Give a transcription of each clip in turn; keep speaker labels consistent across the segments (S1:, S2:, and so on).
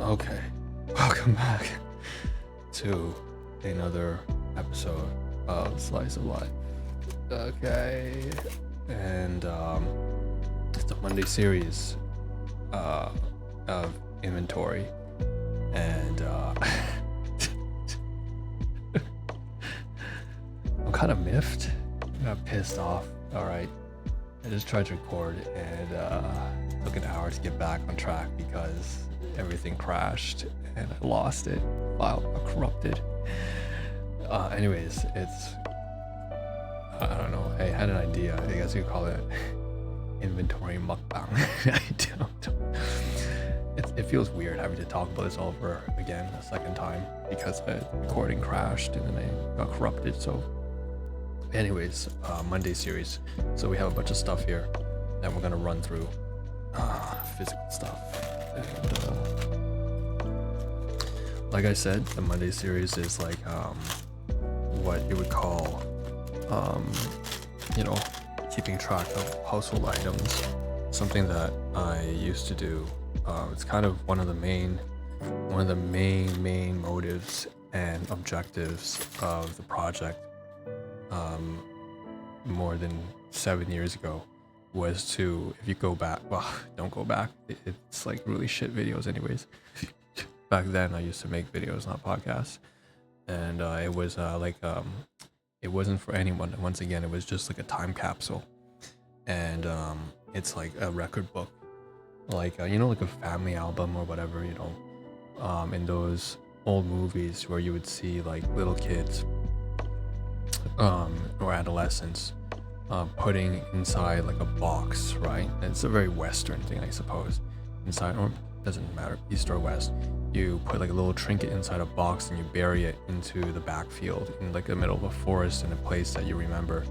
S1: Okay, welcome back to another episode of Slice of Life. Okay, and it's a Monday series of inventory, and I'm kind of miffed. I got pissed off. All right, I just tried to record and took an hour to get back on track because everything crashed and I lost it. File got corrupted. Anyways, it's I don't know. I had an idea. I guess you could call it inventory mukbang. I don't. It feels weird having to talk about this over again a second time because the recording crashed and then I got corrupted. So, anyways, Monday series. So we have a bunch of stuff here that we're gonna run through. Physical stuff. And like I said, the Monday series is like what you would call keeping track of household items, something that I used to do. It's kind of one of the main motives and objectives of the project more than 7 years ago was to, if you go back, well, don't go back, it's like really shit videos anyways. Back then I used to make videos, not podcasts, and it was it wasn't for anyone. Once again, it was just like a time capsule, and it's like a record book, like like a family album or whatever, in those old movies where you would see like little kids or adolescents putting inside like a box, right? And it's a very Western thing, I suppose. Inside, or doesn't matter, East or West, you put like a little trinket inside a box and you bury it into the backfield in like the middle of a forest in a place that you remember.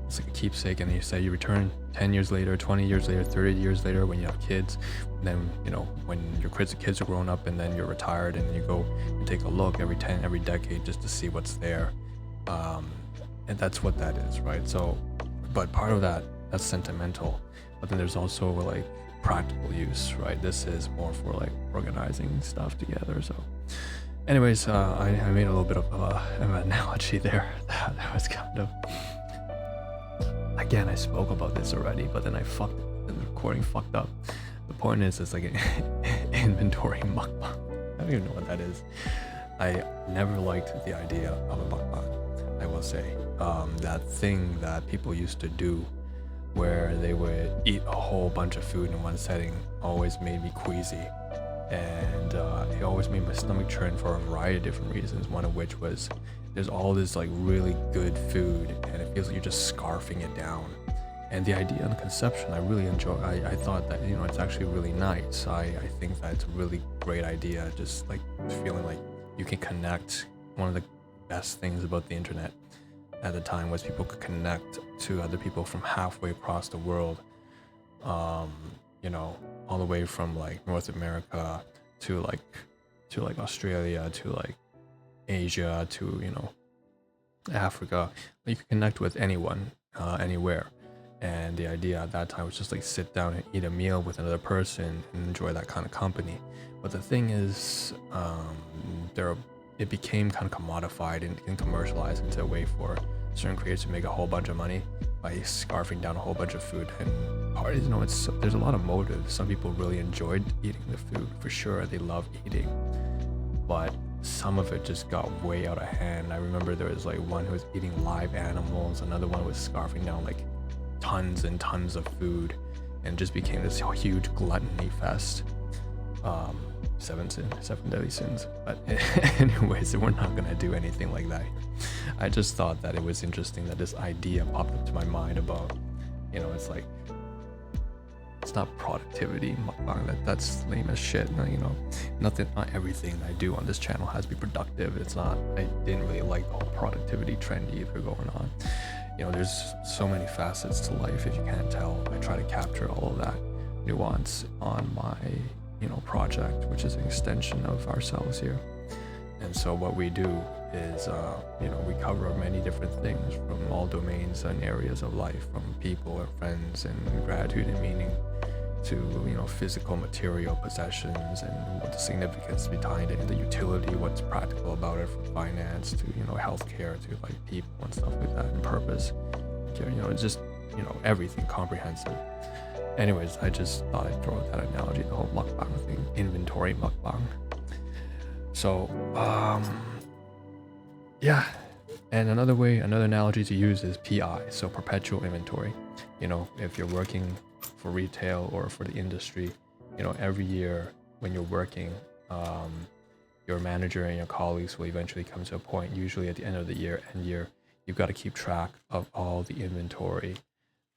S1: It's like a keepsake, and you say you return 10 years later, 20 years later, 30 years later when you have kids. And then when your kids are grown up and then you're retired, and you go and take a look every decade just to see what's there. And that's what that is, right? So, but part of that's sentimental, but then there's also like practical use, right? This is more for like organizing stuff together. So anyways, I made a little bit of an analogy there. That was kind of, again, I spoke about this already, but then the recording fucked up. The point is, it's like an inventory mukbang. I don't even know what that is. I never liked the idea of a mukbang, I will say. That thing that people used to do where they would eat a whole bunch of food in one setting always made me queasy, and it always made my stomach churn for a variety of different reasons, one of which was there's all this like really good food and it feels like you're just scarfing it down. And the idea and the conception I really enjoy. I thought that it's actually really nice. I think that's a really great idea, just like feeling like you can connect. One of the best things about the internet at the time was people could connect to other people from halfway across the world, all the way from like North America to like Australia to like Asia to Africa. You could connect with anyone anywhere, and the idea at that time was just like sit down and eat a meal with another person and enjoy that kind of company. But the thing is, it became kind of commodified and commercialized into a way for certain creators to make a whole bunch of money by scarfing down a whole bunch of food. And part is, there's a lot of motives. Some people really enjoyed eating the food, for sure. They love eating, but some of it just got way out of hand. I remember there was like one who was eating live animals, another one was scarfing down like tons and tons of food, and just became this huge gluttony fest. Seven deadly sins. But anyways, we're not gonna do anything like that. I just thought that it was interesting that this idea popped up to my mind about, it's like, it's not productivity mukbang. That's lame as shit. Not everything I do on this channel has to be productive. It's not. I didn't really like the whole productivity trend either going on. There's so many facets to life. If you can't tell, I try to capture all of that nuance on my project, which is an extension of ourselves here. And so what we do is, we cover many different things from all domains and areas of life, from people and friends and gratitude and meaning. to, you know, physical material possessions and what the significance behind it, and the utility, what's practical about it, from finance to, you know, healthcare to like people and stuff like that, and purpose. You know, it's just, you know, everything comprehensive. Anyways, I just thought I'd throw out that analogy, the whole mukbang thing, inventory mukbang. So, yeah. And another analogy to use is PI, so perpetual inventory. You know, if you're working for retail or for the industry, you know, every year when you're working, your manager and your colleagues will eventually come to a point, usually at the end of the year, you've got to keep track of all the inventory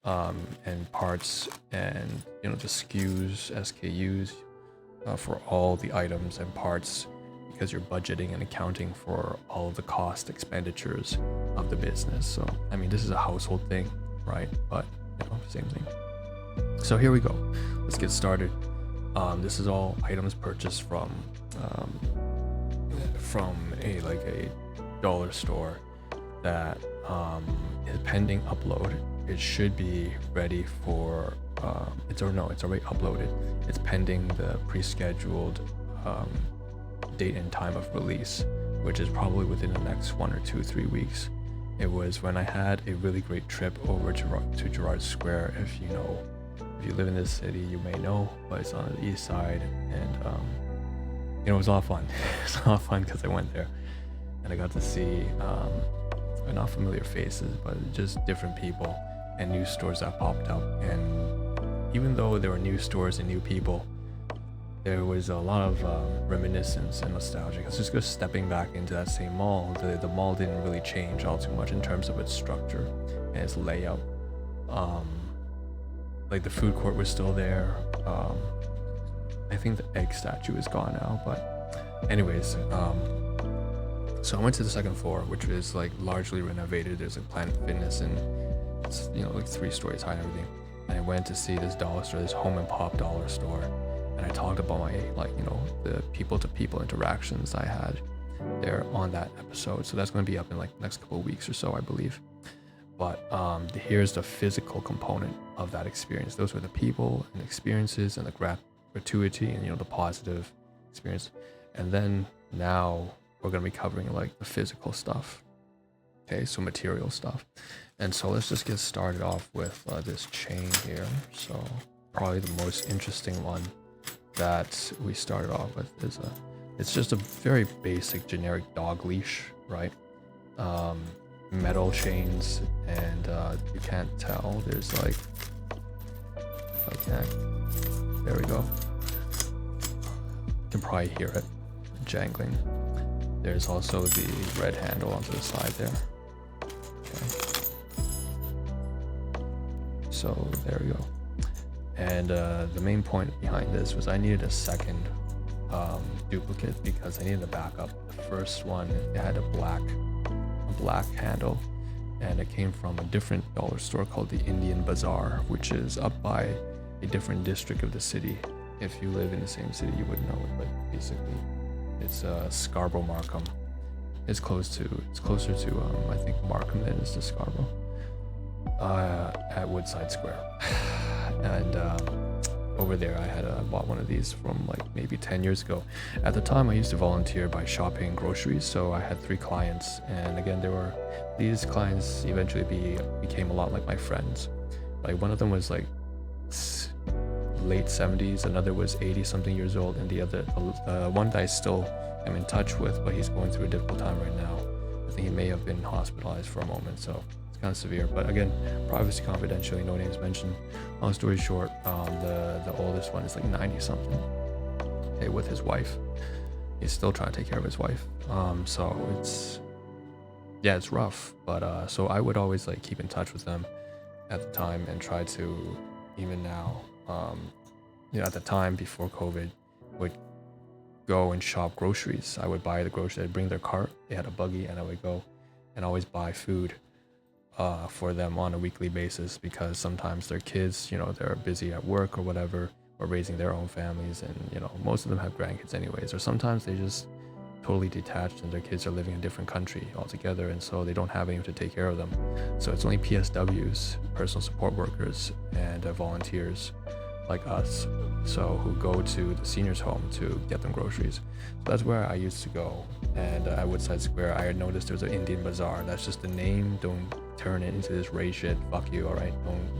S1: and parts and, you know, the SKUs for all the items and parts, because you're budgeting and accounting for all of the cost expenditures of the business. So, I mean, this is a household thing, right? But, you know, same thing. So here we go. Let's get started. This is all items purchased from a dollar store that is pending upload. It should be ready for it's already uploaded. It's pending the pre-scheduled date and time of release, which is probably within the next 1 or 2, 3 weeks. It was when I had a really great trip over to Gerrard Square. If you live in this city, you may know, but it's on the east side, and you know, it was a lot of fun. It was a lot of fun because I went there and I got to see not familiar faces, but just different people and new stores that popped up. And even though there were new stores and new people, there was a lot of reminiscence and nostalgia. It's just stepping back into that same mall. The mall didn't really change all too much in terms of its structure and its layout. Like the food court was still there. I think the egg statue is gone now, but anyways, so I went to the second floor, which is like largely renovated. There's like Planet Fitness, and it's, you know, like 3 stories high and everything. And I went to see this dollar store, this home and pop dollar store. And I talked about my, like, you know, the people-to-people interactions I had there on that episode. So that's going to be up in like the next couple of weeks or so, I believe. But here's the physical component of that experience. Those were the people and experiences and the gratuity and, you know, the positive experience. And then now we're going to be covering like the physical stuff. Okay, so material stuff. And so let's just get started off with this chain here. So probably the most interesting one that we started off with is it's just a very basic generic dog leash, right? Metal chains, and you can't tell, there's like, if I can, there we go, you can probably hear it jangling. There's also the red handle onto the side there. Okay. So there we go. And the main point behind this was I needed a second duplicate because I needed a backup. The first one, it had a black handle, and it came from a different dollar store called the Indian Bazaar, which is up by a different district of the city. If you live in the same city, you would know it, but basically it's Scarborough Markham. It's closer to I think Markham than it is to Scarborough, at Woodside Square. And over there I had bought one of these from like maybe 10 years ago. At the time I used to volunteer by shopping groceries, so I had 3 clients, and again these clients eventually became a lot like my friends. Like one of them was like late 70s, another was 80 something years old, and the other one that I still am in touch with, but he's going through a difficult time right now. I think he may have been hospitalized for a moment, so it's kind of severe. But again, privacy confidentially, no names mentioned. Long story short, the oldest one is like 90 something, okay, with his wife. He's still trying to take care of his wife. So it's rough, but so I would always like keep in touch with them at the time and try to, even now, at the time before COVID, would go and shop groceries. I would buy the groceries. I'd bring their cart. They had a buggy, and I would go and always buy food for them on a weekly basis, because sometimes their kids, they're busy at work or whatever, or raising their own families, and most of them have grandkids anyways, or sometimes they just totally detached and their kids are living in a different country altogether, and so they don't have anyone to take care of them. So it's only PSWs, personal support workers, and volunteers like us, so who go to the seniors home to get them groceries. So that's where I used to go. And at Woodside Square, I noticed there's an Indian bazaar. That's just the name. Don't turn it into this race shit. Fuck you, all right?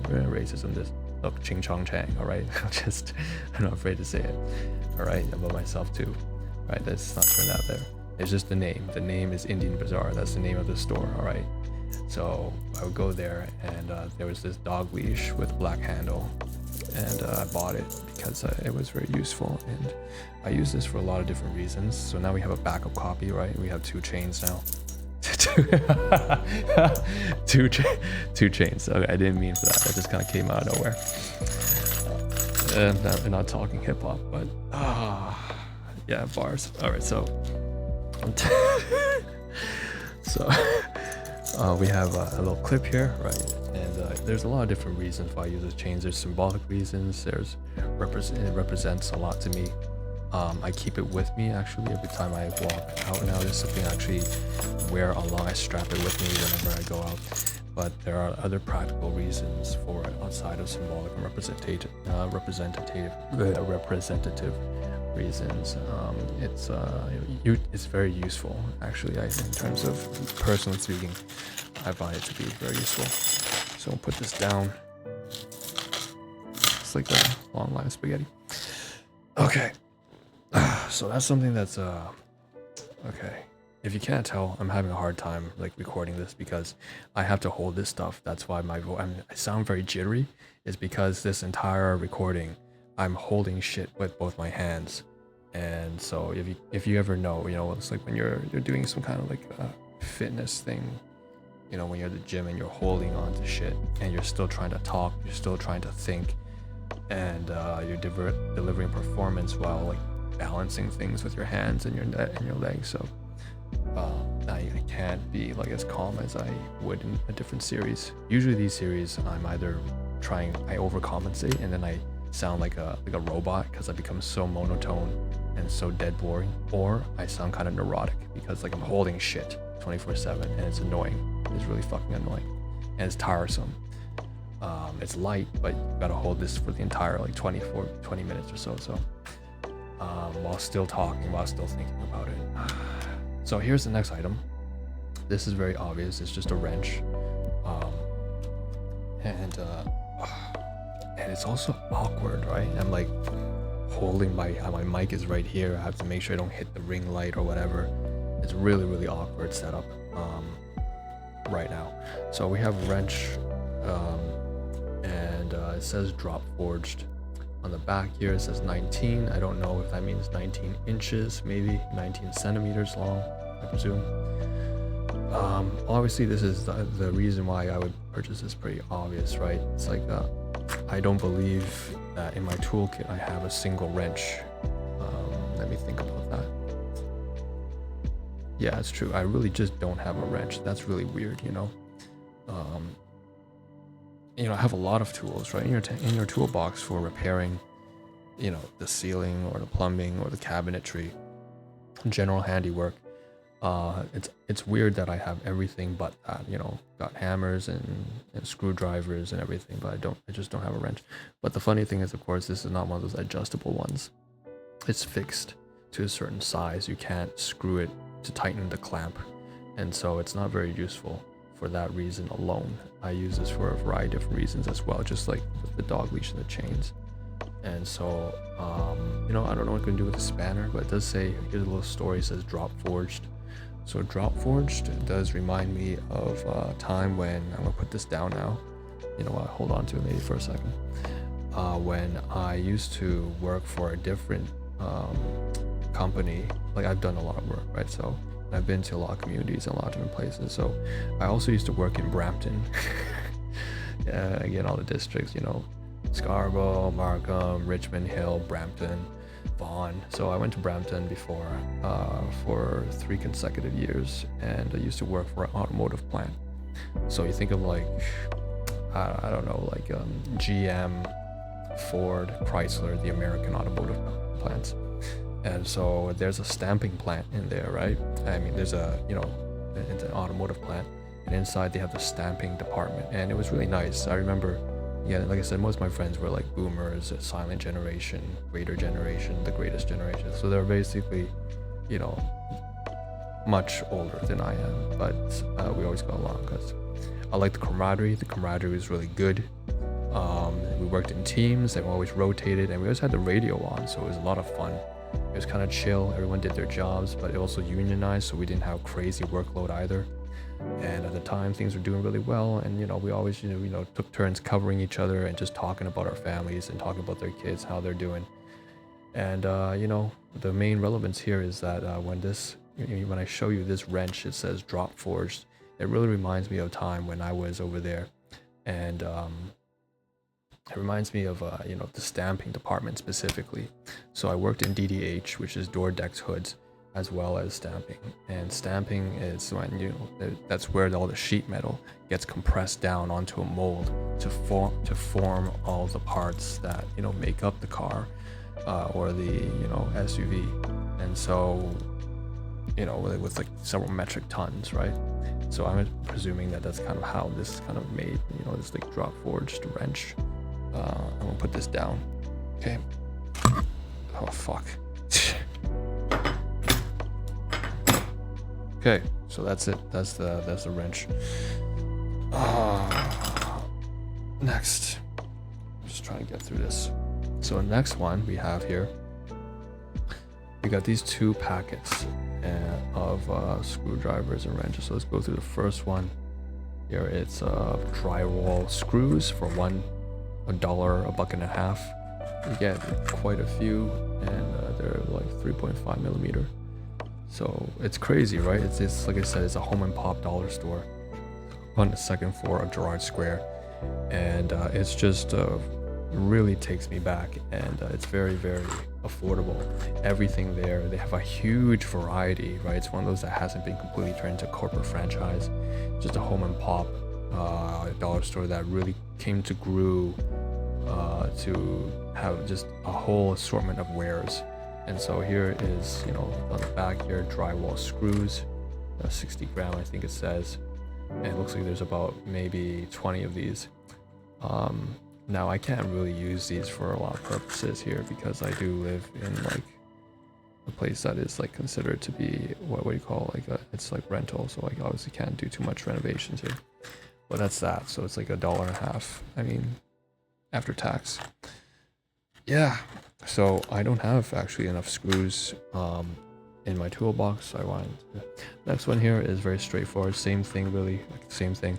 S1: Don't racism. This look, ching chong chang, all right? I'm not afraid to say it, all right? About myself too, right? Let's not turn that there. It's just the name. The name is Indian Bazaar. That's the name of the store, all right? So I would go there, and there was this dog leash with black handle, and I bought it because it was very useful, and I use this for a lot of different reasons. So now we have a backup copy, right? We have 2 chains now. two chains. Okay, I didn't mean for that. That just kind of came out of nowhere. I'm not talking hip hop, but yeah, bars. All right, so we have a little clip here, right? And there's a lot of different reasons why I use this chains. There's symbolic reasons. It represents a lot to me. I keep it with me actually every time I walk out now. There's something I actually wear along. I strap it with me whenever I go out. But there are other practical reasons for it outside of symbolic and representative reasons. It's very useful actually. In terms of personally speaking, I find it to be very useful. So I'll put this down. It's like a long line of spaghetti. Okay. So that's something that's okay. If you can't tell, I'm having a hard time like recording this because I have to hold this stuff. That's why I sound very jittery. Is because this entire recording, I'm holding shit with both my hands. And so if you ever know, it's like when you're doing some kind of like fitness thing, when you're at the gym and you're holding on to shit and you're still trying to talk, you're still trying to think, and you're delivering performance while like balancing things with your hands and your legs. So I can't be like as calm as I would in a different series. Usually these series, I'm either I overcompensate and then I sound like a robot because I become so monotone and so dead boring, or I sound kind of neurotic because like I'm holding shit 24/7 and it's annoying. It's really fucking annoying and it's tiresome. It's light, but you gotta hold this for the entire like 20 minutes or so. While still talking, while still thinking about it. So here's the next item. This is very obvious. It's just a wrench, and it's also awkward, right? I'm like holding my mic is right here. I have to make sure I don't hit the ring light or whatever. It's really, really awkward setup right now. So we have a wrench, and it says drop forged. On the back here it says 19. I don't know if that means 19 inches, maybe 19 centimeters long, I presume. Obviously this is the reason why I would purchase this pretty obvious, right? It's like I don't believe that in my toolkit I have a single wrench. Let me think about that. Yeah, it's true. I really just don't have a wrench. That's really weird, I have a lot of tools, right, in your toolbox for repairing, the ceiling or the plumbing or the cabinetry, general handiwork. It's weird that I have everything but that, got hammers and screwdrivers and everything, but I just don't have a wrench. But the funny thing is, of course, this is not one of those adjustable ones. It's fixed to a certain size. You can't screw it to tighten the clamp, and so it's not very useful for that reason alone. I use this for a variety of different reasons as well, just like with the dog leash and the chains. And so, I don't know what I'm going to do with the spanner, but it does say, here's a little story, it says drop forged. So drop forged does remind me of a time when, I'm going to put this down now, hold on to it maybe for a second. When I used to work for a different company, like I've done a lot of work, right? So I've been to a lot of communities and a lot of different places. So I also used to work in Brampton. Again, all the districts, Scarborough, Markham, Richmond Hill, Brampton, Vaughan. So I went to Brampton before for 3 consecutive years, and I used to work for an automotive plant. So you think of like, I don't know, like GM, Ford, Chrysler, the American automotive plants. And so there's a stamping plant in there, right? I mean, there's it's an automotive plant, and inside they have the stamping department, and it was really nice. I remember yeah, like I said, most of my friends were like boomers, a silent generation, greater generation, the greatest generation. So they're basically, you know, much older than I am, but we always got along because I like the camaraderie. The camaraderie was really good. We worked in teams and we always rotated, and we always had the radio on, so it was a lot of fun. It was kind of chill. Everyone did their jobs, but it also unionized, so we didn't have crazy workload either. And at the time, things were doing really well, and you know, we always took turns covering each other and just talking about our families and talking about their kids, how they're doing. And you know, the main relevance here is that when I show you this wrench, it says drop forged. It really reminds me of a time when I was over there, and it reminds me of the stamping department specifically. So I worked in DDH, which is door decks hoods, as well as stamping. And stamping is when that's where all the sheet metal gets compressed down onto a mold to form all the parts that make up the car or the SUV. And so with like several metric tons, right? So I'm presuming that that's kind of how this is kind of made, this like drop forged wrench. I'm gonna put this down. Okay. Oh fuck. Okay, so that's it. That's the wrench. Next, I'm just trying to get through this. So the next one we have here, we got these two packets of screwdrivers and wrenches. So let's go through the first one. Here it's drywall screws for $1, $1.50. You get quite a few, and they're like 3.5 millimeter. So it's crazy, right? It's like I said, it's a home and pop dollar store on the second floor of Gerrard Square, and it's just really takes me back, and it's very, very affordable. Everything there, they have a huge variety, right? It's one of those that hasn't been completely turned into a corporate franchise, just a home and pop dollar store that really came to grew to have just a whole assortment of wares. And so here is, on the back here, drywall screws, 60 gram, I think it says. And it looks like there's about maybe 20 of these. Now I can't really use these for a lot of purposes here because I do live in like a place that is like considered to be what do you call it's like rental. So I obviously can't do too much renovations here. But that's that. So it's like $1.50. I mean, after tax. Yeah. So I don't have actually enough screws in my toolbox. So I wanted next one here is very straightforward. Same thing, really, like the same thing.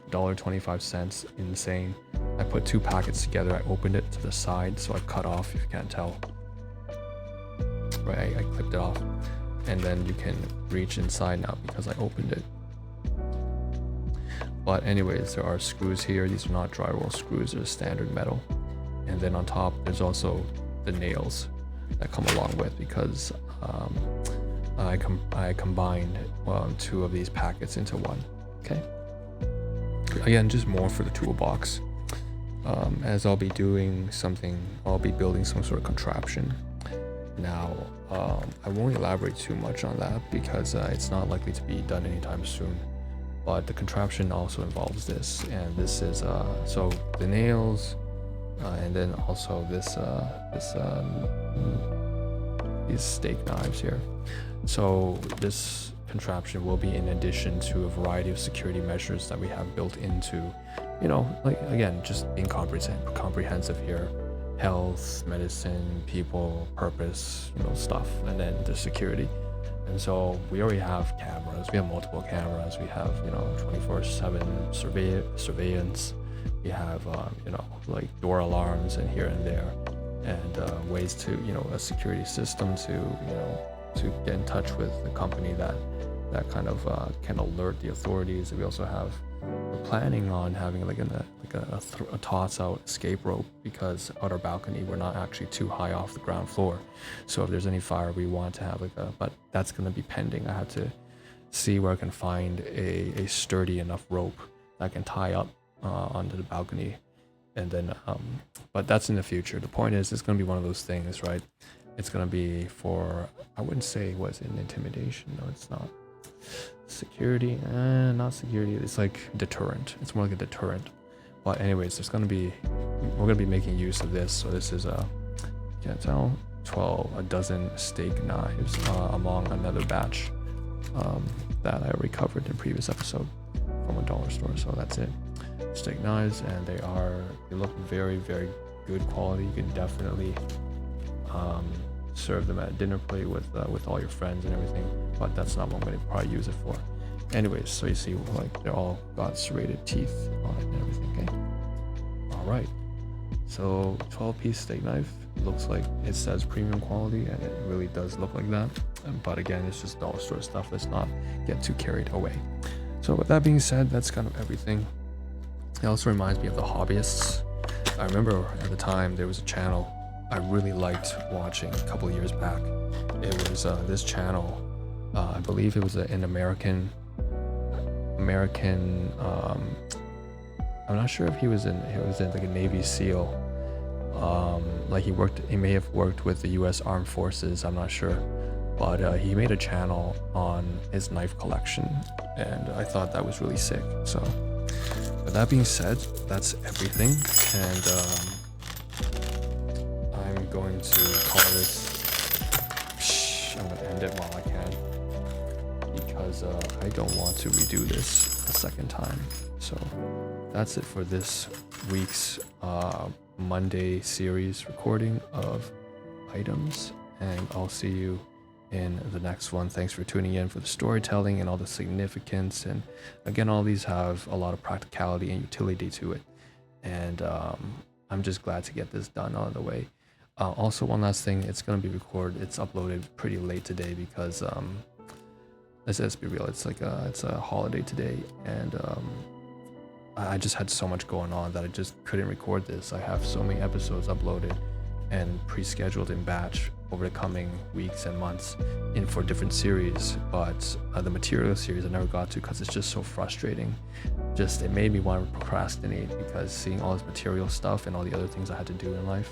S1: $1.25. Insane. I put two packets together. I opened it to the side, so I cut off. If you can't tell, right? I clipped it off, and then you can reach inside now because I opened it. But anyways, there are screws here. These are not drywall screws. They're standard metal. And then on top, there's also the nails that come along with, because I combined two of these packets into one. Okay. Again, just more for the toolbox. As I'll be doing something, I'll be building some sort of contraption. Now, I won't elaborate too much on that because it's not likely to be done anytime soon. But the contraption also involves this, and this is so the nails, and then also these steak knives here. So this contraption will be in addition to a variety of security measures that we have built into, like again, just being comprehensive here. Health, medicine, people, purpose, stuff, and then the security. And so we already have cameras. We have multiple cameras. We have 24/7 surveillance. We have like door alarms and here and there, and ways to a security system to get in touch with the company that kind of can alert the authorities. We also have, we're planning on having a toss out escape rope, because out our balcony we're not actually too high off the ground floor. So if there's any fire, we want to have but that's going to be pending. I have to see where I can find a sturdy enough rope that I can tie up onto the balcony, and then but that's in the future. The point is, it's going to be one of those things, right? It's going to be for, I wouldn't say was it an intimidation. No, it's not. Security, not security. It's like deterrent. It's more like a deterrent. But anyways, we're gonna be making use of this. So this is a, can't tell, a dozen steak knives among another batch that I recovered in previous episode from a dollar store. So that's it, steak knives, and they look very, very good quality. You can definitely serve them at a dinner plate with all your friends and everything, but that's not what I'm going to probably use it for. Anyways, so you see, like, they're all got serrated teeth on it and everything. Okay, all right, so 12-piece steak knife, looks like it says premium quality, and it really does look like that, but again, it's just dollar store stuff. Let's not get too carried away. So with that being said, that's kind of everything. It also reminds me of the hobbyists. I remember at the time there was a channel I really liked watching a couple of years back. It was this channel, I believe it was an American, I'm not sure if he was in like a Navy SEAL, like he may have worked with the US Armed Forces, I'm not sure, but he made a channel on his knife collection, and I thought that was really sick. So with that being said, that's everything, and I'm going to call this, I'm going to end it while I can, because I don't want to redo this a second time. So that's it for this week's Monday series recording of items, and I'll see you in the next one. Thanks for tuning in for the storytelling and all the significance, and again, all these have a lot of practicality and utility to it, and I'm just glad to get this done out of the way. Also, one last thing, it's going to be it's uploaded pretty late today because let's be real, it's a holiday today, and I just had so much going on that I just couldn't record this. I have so many episodes uploaded and pre-scheduled in batch over the coming weeks and months for different series, but the material series I never got to because it's just so frustrating. It made me want to procrastinate, because seeing all this material stuff and all the other things I had to do in life,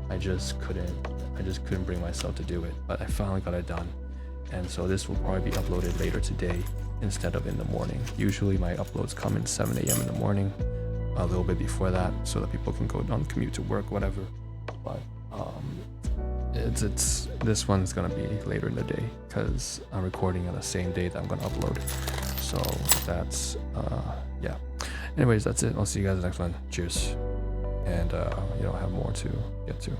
S1: I just couldn't bring myself to do it. But I finally got it done, and so this will probably be uploaded later today instead of in the morning. Usually my uploads come in 7 a.m. in the morning, a little bit before that, so that people can go on commute to work, whatever. But this one's gonna be later in the day because I'm recording on the same day that I'm gonna upload. So that's yeah. Anyways, that's it. I'll see you guys in the next one. Cheers. And have more to get to.